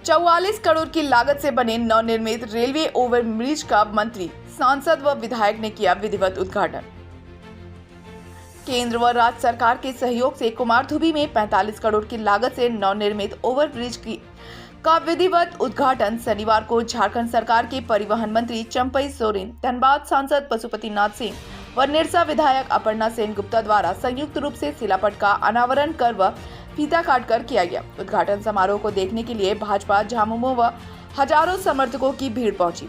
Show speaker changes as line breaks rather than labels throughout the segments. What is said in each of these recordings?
44 करोड़ की लागत से बने नवनिर्मित रेलवे ओवरब्रिज का मंत्री, सांसद व विधायक ने किया विधिवत उद्घाटन। केंद्र व राज्य सरकार के सहयोग से कुमारधुबी में 45 करोड़ की लागत से नवनिर्मित ओवरब्रिज का विधिवत उद्घाटन शनिवार को झारखंड सरकार के परिवहन मंत्री चंपई सोरेन, धनबाद सांसद पशुपतिनाथ सिंह व निरसा विधायक अपर्णा सेन गुप्ता द्वारा संयुक्त रूप से शिलापट का अनावरण कर व फीता काटकर किया गया। उद्घाटन समारोह को देखने के लिए भाजपा झामुमो व हजारों समर्थकों की भीड़ पहुंची।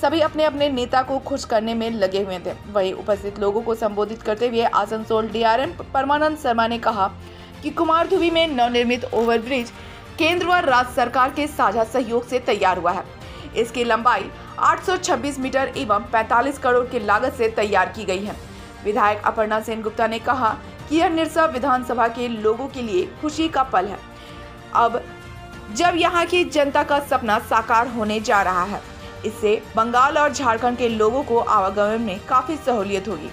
सभी अपने अपने नेता को खुश करने में लगे हुए थे। वहीं उपस्थित लोगों को संबोधित करते हुए आसनसोल डीआरएम परमानंद शर्मा ने कहा कि कुमारधुबी में नवनिर्मित ओवरब्रिज केंद्र व राज्य सरकार के साझा सहयोग से तैयार हुआ है। इसकी लंबाई 826 मीटर एवं 45 करोड़ की लागत से तैयार की गई है। विधायक अपर्णा सेन गुप्ता ने कहा कि यह निरसा विधानसभा के लोगों के लिए खुशी का पल है। अब जब यहाँ की जनता का सपना साकार होने जा रहा है, इससे बंगाल और झारखंड के लोगों को आवागमन में काफी सहूलियत होगी।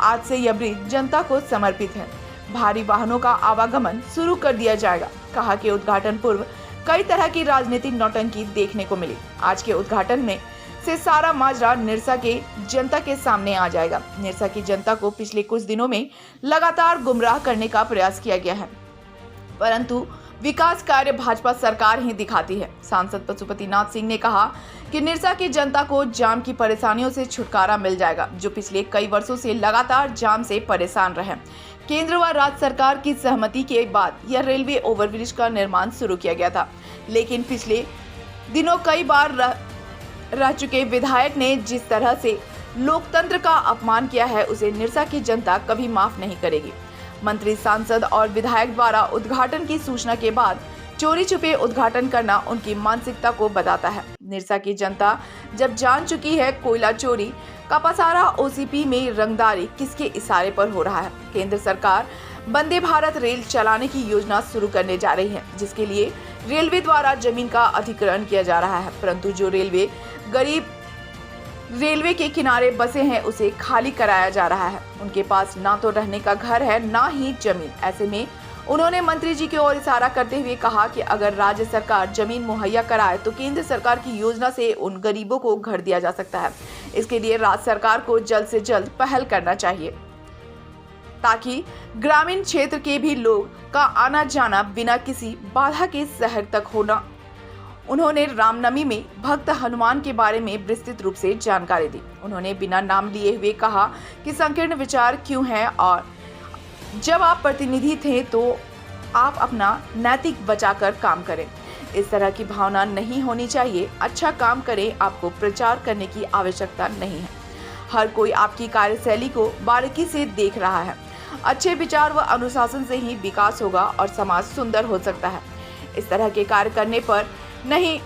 आज से यह ब्रिज जनता को समर्पित है। भारी वाहनों का आवागमन शुरू कर दिया जाएगा। कहा कि उद्घाटन पूर्व कई तरह की राजनीतिक नौटंकी देखने को मिली। आज के उद्घाटन में से सारा माजरा निरसा के जनता के सामने आ जाएगा। निरसा की जनता को पिछले कुछ दिनों में लगातार गुमराह करने का प्रयास किया गया है, परंतु विकास कार्य भाजपा सरकार ही दिखाती है। सांसद पशुपतिनाथ सिंह ने कहा कि निरसा की जनता को जाम की परेशानियों से छुटकारा मिल जाएगा, जो पिछले कई वर्षों से लगातार जाम से परेशान रहे। केंद्र व राज्य सरकार की सहमति के बाद यह रेलवे ओवरब्रिज का निर्माण शुरू किया गया था, लेकिन पिछले दिनों कई बार रह चुके विधायक ने जिस तरह से लोकतंत्र का अपमान किया है, उसे निरसा की जनता कभी माफ नहीं करेगी। मंत्री, सांसद और विधायक द्वारा उद्घाटन की सूचना के बाद चोरी छुपे उद्घाटन करना उनकी मानसिकता को बताता है। निरसा की जनता जब जान चुकी है कोयला चोरी का पसारा ओसीपी में रंगदारी किसके इशारे पर हो रहा है। केंद्र सरकार वंदे भारत रेल चलाने की योजना शुरू करने जा रही है, जिसके लिए रेलवे द्वारा जमीन का अधिग्रहण किया जा रहा है, परंतु जो रेलवे गरीब रेलवे के किनारे बसे हैं उसे खाली कराया जा रहा है। उनके पास ना तो रहने का घर है, ना ही जमीन। ऐसे में उन्होंने मंत्री जी की ओर इशारा करते हुए कहा कि अगर राज्य सरकार जमीन मुहैया कराए तो केंद्र सरकार की योजना से उन गरीबों को घर दिया जा सकता है। इसके लिए राज्य सरकार को जल्द से जल्द पहल करना चाहिए, ताकि ग्रामीण क्षेत्र के भी लोग का आना जाना बिना किसी बाधा के शहर तक होना। उन्होंने रामनवमी में भक्त हनुमान के बारे में विस्तृत रूप से जानकारी दी। उन्होंने बिना नाम लिए हुए कहा कि संकीर्ण विचार क्यों है, और जब आप प्रतिनिधि थे तो आप अपना नैतिक बचाकर काम करें। इस तरह की भावना नहीं होनी चाहिए। अच्छा काम करें, आपको प्रचार करने की आवश्यकता नहीं है। हर कोई आपकी कार्यशैली को बारीकी से देख रहा है। अच्छे विचार व अनुशासन से ही विकास होगा और समाज सुंदर हो सकता है। इस तरह के कार्य करने पर नहीं।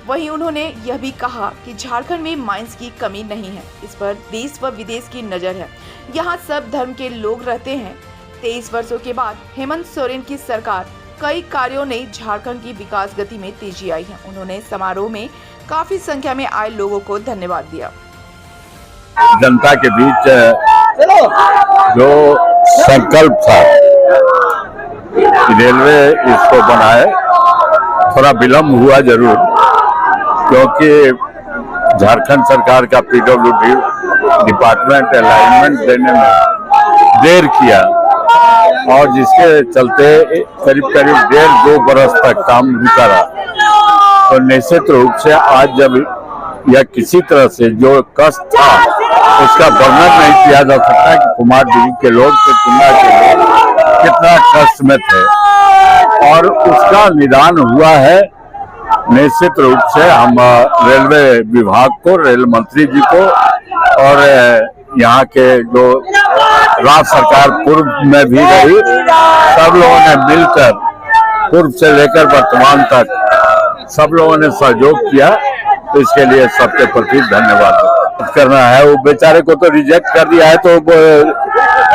वहीं उन्होंने यह भी कहा कि झारखंड में माइंस की कमी नहीं है। इस पर देश व विदेश की नजर है। यहाँ सब धर्म के लोग रहते हैं। 23 वर्षों के बाद हेमंत सोरेन की सरकार कई कार्यों ने झारखंड की विकास गति में तेजी आई है। उन्होंने समारोह में काफी संख्या में आए लोगों को धन्यवाद दिया।
जनता के बीच जो संकल्प था कि रेलवे इसको बनाए, थोड़ा विलम्ब हुआ जरूर, क्योंकि झारखंड सरकार का पीडब्ल्यूडी डिपार्टमेंट अलाइनमेंट देने में देर किया, और जिसके चलते करीब करीब 1.5-2 बरस तक काम रुका रहा। तो निश्चित रूप से आज जब यह किसी तरह से जो कष्ट था उसका वर्णन नहीं किया जा सकता कि कुमारधुबी के लोग कुंडा के लोग कितना कष्ट में थे, और उसका निदान हुआ है। निश्चित रूप से हम रेलवे विभाग को, रेल मंत्री जी को और यहाँ के जो राज्य सरकार पूर्व में भी रही, सब लोगों ने मिलकर पूर्व से लेकर वर्तमान तक सब लोगों ने सहयोग किया। तो इसके लिए सबके प्रति धन्यवाद करना है। वो बेचारे को तो रिजेक्ट कर दिया है, तो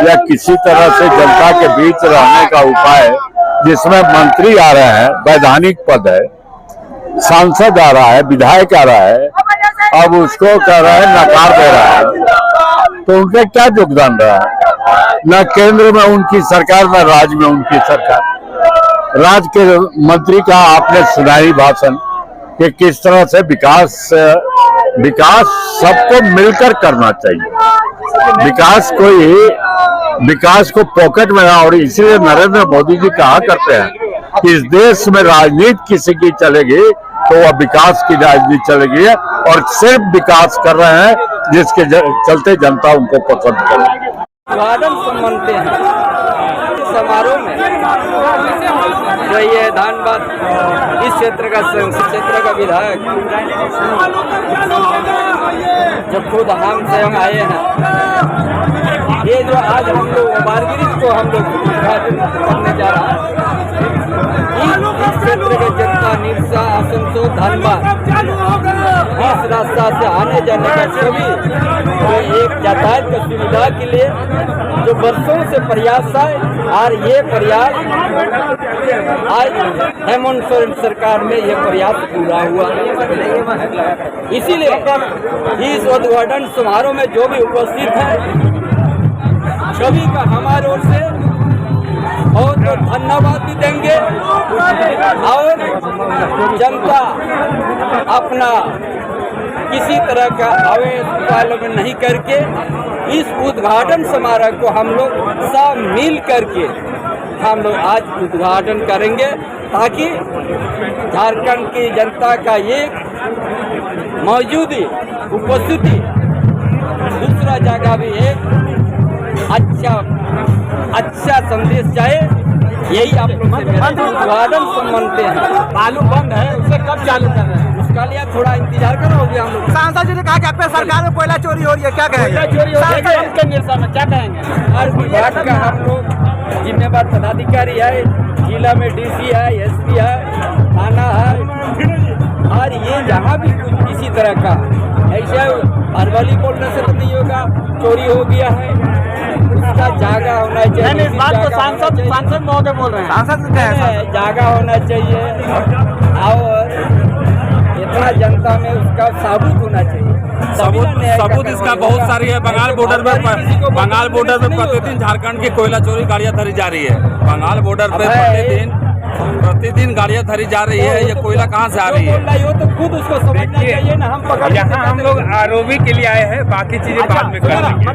या किसी तरह से जनता के बीच रहने का उपाय, जिसमें मंत्री आ रहे हैं, वैधानिक पद है, सांसद आ रहा है, विधायक आ रहा है, अब उसको कह रहा है नकार दे रहा है, तो उनका क्या योगदान रहा है? न केंद्र में उनकी सरकार, न राज्य में उनकी सरकार। राज्य के मंत्री का आपने सुनाई भाषण, कि किस तरह से विकास सबको मिलकर करना चाहिए। विकास को पॉकेट में, और इसलिए नरेंद्र मोदी जी कहा करते हैं कि इस देश में राजनीति किसी की चलेगी तो वह विकास की राजनीति चलेगी, और सिर्फ विकास कर रहे हैं जिसके चलते जनता उनको पसंद करेगी।
उद्घाटन मनते हैं समारोह में जो ये धनबाद इस क्षेत्र का विधायक जो खुद हम स्वयं आए हैं, ये जो आज हम लोग ओवरब्रिज को हम लोग उद्घाटन करने जा रहे हैं, इस क्षेत्र के जनता निरसा आसनसोल धनबाद इस रास्ता से आने जाने का सभी तो एक यातायात की सुविधा के लिए जो वर्षों से प्रयास है, और ये प्रयास आज हेमंत सोरेन सरकार में ये प्रयास पूरा हुआ। इसीलिए इस उद्घाटन समारोह में जो भी उपस्थित है सभी का हमारे ओर से बहुत बहुत धन्यवाद भी देंगे, और जनता अपना किसी तरह का आवेश पालन नहीं करके इस उद्घाटन समारोह को हम लोग सब मिल करके हम लोग आज उद्घाटन करेंगे, ताकि झारखंड की जनता का एक मौजूदी उपस्थिति दूसरा जगह भी एक अच्छा संदेश जाए, यही आप लोग उद्घाटन मनते हैं।
बालू बंद है, उसे कब चालू कर रहे हैं?
उसका लिए थोड़ा इंतजार करना होगा हम लोग।
सांसद जी ने कहा कि आपके सरकार में कोयला चोरी हो रही है, क्या कहेंगे?
चोरी हो रही है, क्या कहेंगे? हर विभाग का हम लोग जिम्मेदार पदाधिकारी है, जिला में डीसी है, एसपी है, थाना है, और ये जहाँ भी किसी तरह का ऐसा अरवली बोलने से तो नहीं होगा, चोरी हो गया है, उसका जागा होना चाहिए।
इस बात को सांसद महोदय बोल रहे हैं। सांसद
जागा होना चाहिए, और इतना जनता में उसका साबुत होना चाहिए।
सबूत इसका बहुत सारी है। बंगाल बॉर्डर पर प्रतिदिन झारखंड की कोयला चोरी गाड़ियां धरी जा रही है। बंगाल बॉर्डर पे प्रतिदिन गाड़ियां धरी जा रही है। ये कोयला कहाँ से आ रही है?
तो खुद उसको समझना चाहिए ना। हम
यहाँ हम लोग आरओबी के लिए आए हैं, बाकी चीजें बाद में कर लेंगे।